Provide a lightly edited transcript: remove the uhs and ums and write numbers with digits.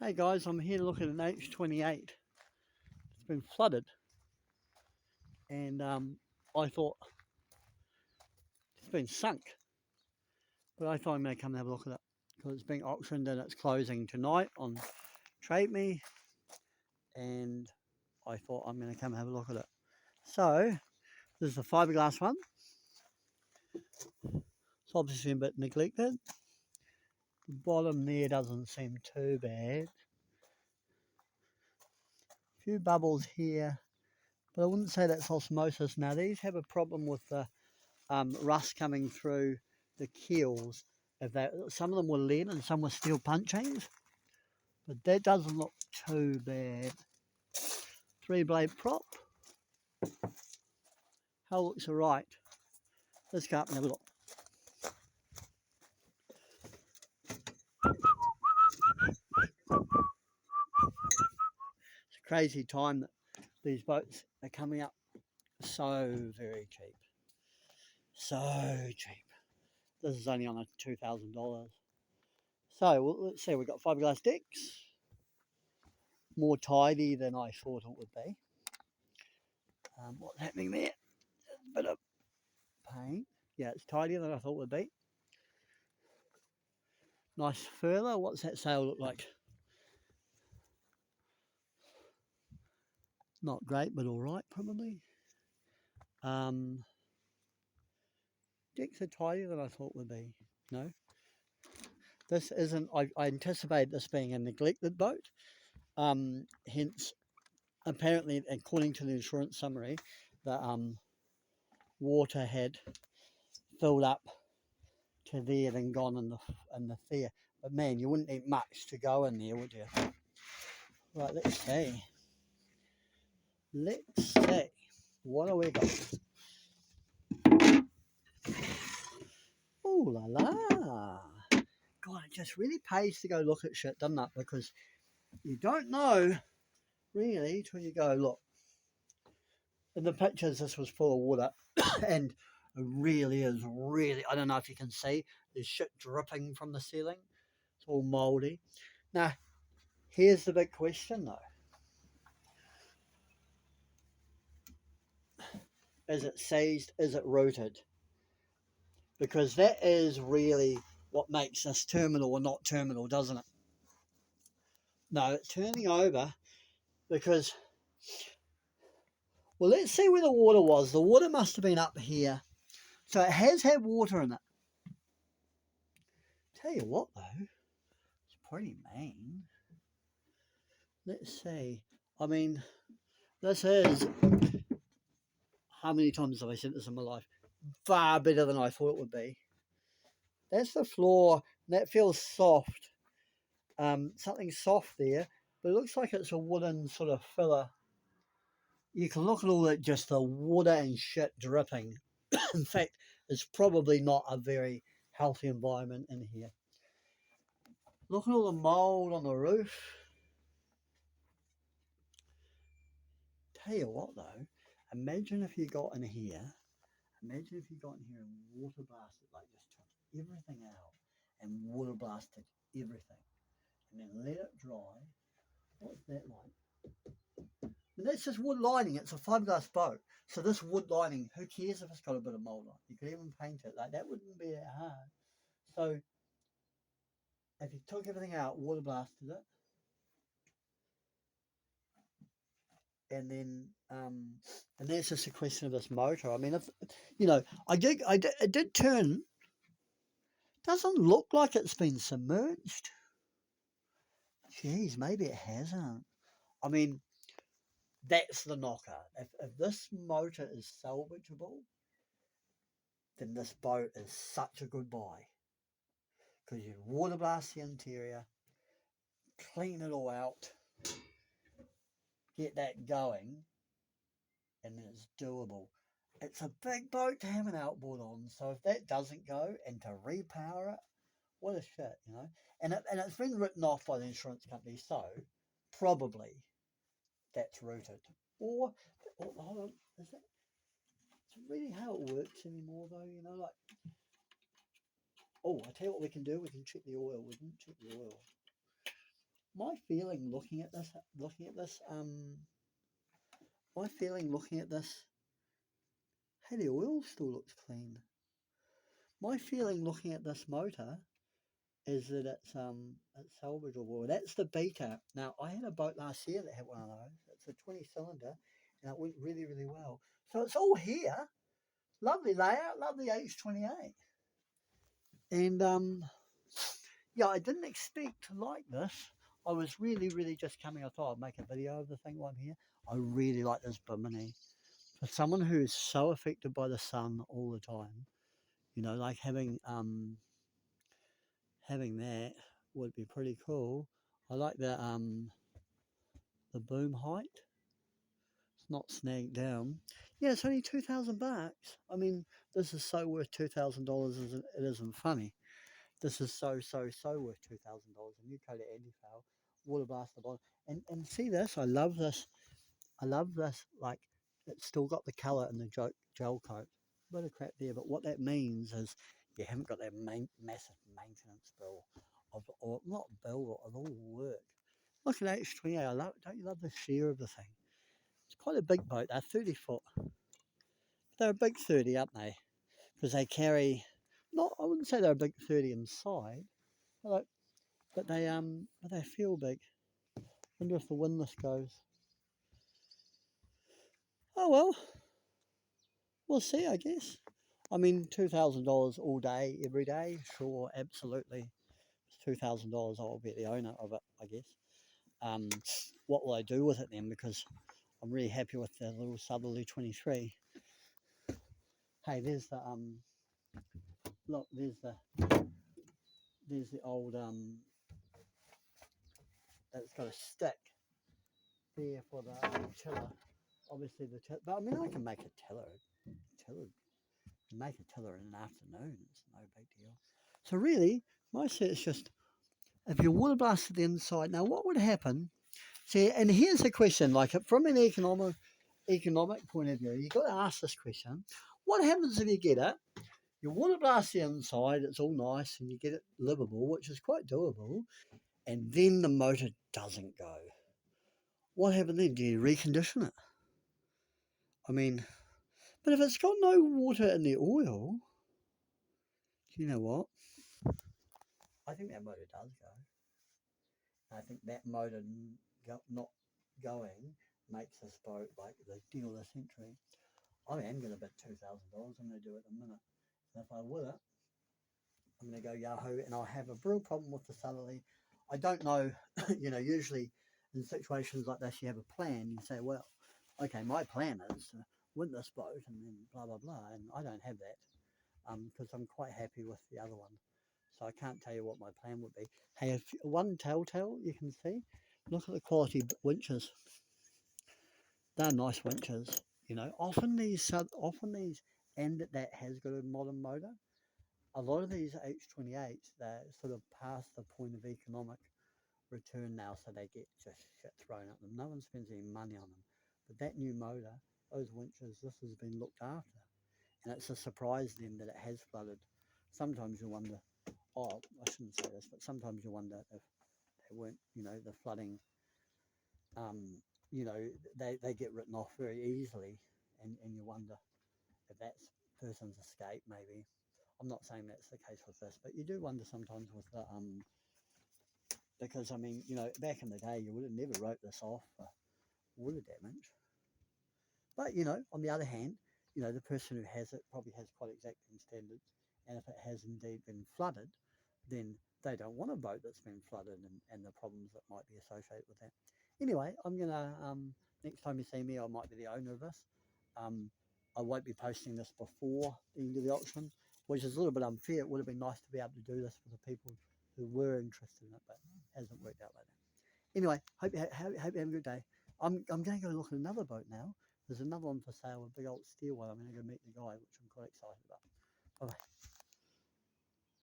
Hey guys, I'm here to look at an H28. It's been flooded, and I thought it's been sunk, but I thought I'm going to come and have a look at it because it's being auctioned and it's closing tonight on Trade Me, and I thought I'm going to come and have a look at it. So this is the fiberglass one. It's obviously a bit neglected. The bottom there doesn't seem too bad. A few bubbles here, but I wouldn't say that's osmosis. Now these have a problem with the rust coming through the keels. Some of them were lead and some were steel punchings, but that doesn't look too bad. 3-blade prop. Hull looks alright. Let's go up and have a look. It's a crazy time that these boats are coming up so very cheap. So cheap. This is only on a $2,000. So let's see, we've got fiberglass decks. More tidy than I thought it would be. What's happening there? A bit of paint. Yeah, it's tidier than I thought it would be. Nice further. What's that sail look like? Not great, but all right, probably. Decks are tidier than I thought would be. No, this isn't. I anticipate this being a neglected boat. Hence, apparently, according to the insurance summary, the water had filled up to there, then gone in the there. But man, you wouldn't need much to go in there, would you? Right, let's see. Let's see. What do we got? Oh la la. God, it just really pays to go look at shit, doesn't it? Because you don't know really till you go look. In the pictures, this was full of water, and it really is really. I don't know if you can see. There's shit dripping from the ceiling. It's all mouldy. Now, here's the big question though: is it seized? Is it rooted? Because that is really what makes this terminal or not terminal, doesn't it? No, it's turning over because, well, let's see where the water was. The water must have been up here. So it has had water in it. Tell you what, though, it's pretty mean. Let's see. I mean, this is, how many times have I said this in my life? Far better than I thought it would be. That's the floor. That feels soft. Something soft there, but it looks like it's a wooden sort of filler. You can look at all that, just the water and shit dripping. In fact, it's probably not a very healthy environment in here. Look at all the mould on the roof. Tell you what though, imagine if you got in here, imagine if you got in here and water blasted, like just took everything out and water blasted everything and then let it dry. What's that like? And that's just wood lining, it's a fiberglass boat. So this wood lining, who cares if it's got a bit of mould on it? You could even paint it, like that wouldn't be that hard. So if you took everything out, water blasted it, and then and that's just a question of this motor. I mean, if you know, it did turn. Doesn't look like it's been submerged. Geez, maybe it hasn't. I mean, that's the knocker. If this motor is salvageable, then this boat is such a good buy because you water blast the interior, clean it all out, get that going, and it's doable. It's a big boat to have an outboard on, so if that doesn't go and to repower it, what a shit, you know. And it's been written off by the insurance company, so probably that's rooted. Or hold on, is that really how it works anymore though? You know, like, oh, I tell you what we can do. We can check the oil. We can check the oil. my feeling looking at this, my feeling looking at this, hey, the oil still looks clean. My feeling looking at this motor is that it's salvageable. That's the Beta. Now I had a boat last year that had one of those. It's a 20 cylinder, and it went really really well. So it's all here. Lovely layout, lovely H28, and yeah, I didn't expect to like this. I was really really just coming. I thought I'd make a video of the thing while I'm here. I really like this Bimini. For someone who is so affected by the sun all the time, you know, like having that would be pretty cool. I like the boom height. It's not snagged down. Yeah, it's only $2,000. I mean, this is so worth $2,000. It isn't funny. This is so worth $2,000. A new coat of anti-foul, water blast the bottom, and see this. I love this. I love this. Like it's still got the colour in the gel coat. Bit of crap there, but what that means is you haven't got that massive maintenance bill or not bill of all the work. Look at H28. I love. Don't you love the sheer of the thing? It's quite a big boat. They're 30 foot. They're a big 30, aren't they? Because they carry. Not. I wouldn't say they're a big 30 inside. But they feel big. Wonder if the windlass goes. Oh well, we'll see. I guess. I mean, $2,000 all day, every day. Sure, absolutely. It's $2,000. I'll be the owner of it. I guess. Um, what will I do with it then? Because I'm really happy with the little Southerly 23. Hey, there's the look. There's the old that's got a stick there for the tiller. Obviously the tiller, but I mean I can make a tiller, make a tiller in an afternoon. It's no big deal. So really, mostly it's just if you water blasted the inside. Now what would happen? See, and here's the question: like from an economic point of view, you've got to ask this question: what happens if you get it? You water blast the inside, it's all nice, and you get it livable, which is quite doable. And then the motor doesn't go. What happens then? Do you recondition it? I mean, but if it's got no water in the oil, do you know what? I think that motor does go. I think that motor not going makes this boat like the deal of the century. I am going to bet $2,000. I'm going to do it in a minute. And if I will it, I'm going to go Yahoo, and I'll have a real problem with the Southerly. I don't know, you know, usually in situations like this, you have a plan. You say, well, okay, my plan is to win this boat and then blah, blah, blah. And I don't have that because I'm quite happy with the other one. So I can't tell you what my plan would be. Hey, if one telltale you can see, look at the quality winches. They're nice winches. You know, often these, and that has got a modern motor. A lot of these H28s, they're sort of past the point of economic return now, so they get just shit thrown at them. No one spends any money on them. But that new motor, those winches, this has been looked after. And it's a surprise then that it has flooded. Sometimes you wonder, oh, I shouldn't say this, but sometimes you wonder if they weren't, you know, the flooding, you know, they get written off very easily. And you wonder if that's person's escape, maybe. I'm not saying that's the case with this, but you do wonder sometimes with the, because I mean, you know, back in the day, you would have never wrote this off for water damage. But, you know, on the other hand, you know, the person who has it probably has quite exacting standards. And if it has indeed been flooded, then they don't want a boat that's been flooded and the problems that might be associated with that. Anyway, I'm going to, next time you see me, I might be the owner of this. I won't be posting this before the end of the auction, which is a little bit unfair. It would have been nice to be able to do this for the people who were interested in it, but it hasn't worked out like that. Anyway, hope you have a good day. I'm going to go look at another boat now. There's another one for sale, a big old steel one. I'm going to go meet the guy, which I'm quite excited about. Bye-bye.